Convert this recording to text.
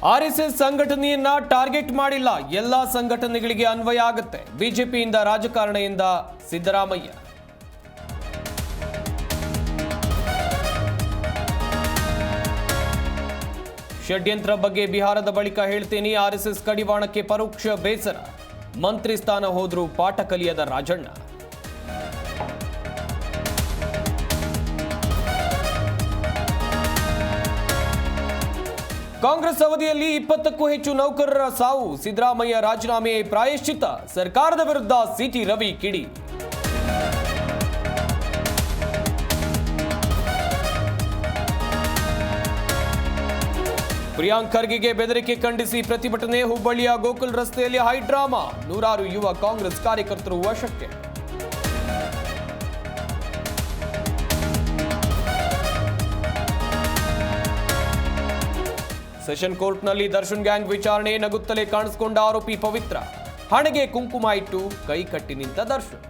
RSS ಸಂಘಟನೆಯನ್ನ target ಮಾಡಿಲ್ಲ, ಎಲ್ಲಾ ಸಂಘಟನೆಗಳಿಗೆ ಅನ್ವಯ ಆಗುತ್ತೆ. ಬಿಜೆಪಿಯಿಂದ ರಾಜಕಾರಣೆಯಿಂದ ಸಿದ್ದರಾಮಯ್ಯ. ಷಡ್ಯಂತ್ರ ಬಗ್ಗೆ ಬಿಹಾರದ ಬಳಿಕ ಹೇಳ್ತೇನೆ, ಆರ್ಎಸ್ಎಸ್ ಕಡಿವಾಣಕ್ಕೆ ಪರೋಕ್ಷ ಬೇಸರ. ಮಂತ್ರಿ ಸ್ಥಾನ ಹೋದ್ರೂ ಪಾಠ ಕಲಿಯದ ರಾಜಣ್ಣ. ಕಾಂಗ್ರೆಸ್ ಅವಧಿಯಲ್ಲಿ 20ಕ್ಕೂ ಹೆಚ್ಚು ನೌಕರರ ಸಾವು, ಸಿದ್ದರಾಮಯ್ಯ ರಾಜೀನಾಮೆ ಪ್ರಾಯಶ್ಚಿತ್ತ, ಸರ್ಕಾರದ ವಿರುದ್ಧ ಸಿಟಿ ರವಿ ಕಿಡಿ. ಪ್ರಿಯಾಂಕ್ ಖರ್ಗೆಗೆ ಬೆದರಿಕೆ ಖಂಡಿಸಿ ಪ್ರತಿಭಟನೆ, ಹುಬ್ಬಳ್ಳಿಯ ಗೋಕುಲ್ ರಸ್ತೆಯಲ್ಲಿ ಹೈಡ್ರಾಮಾ, ನೂರಾರು ಯುವ ಕಾಂಗ್ರೆಸ್ ಕಾರ್ಯಕರ್ತರು ವಶಕ್ಕೆ. ಸೆಷನ್ ಕೋರ್ಟ್ನಲ್ಲಿ ದರ್ಶನ್ ಗ್ಯಾಂಗ್ ವಿಚಾರಣೆ, ನಗುತ್ತಲೇ ಕಾಣಿಸಿಕೊಂಡ ಆರೋಪಿ ಪವಿತ್ರ, ಹಣೆಗೆ ಕುಂಕುಮ ಇಟ್ಟು ಕೈ ಕಟ್ಟಿ ನಿಂತ ದರ್ಶನ್.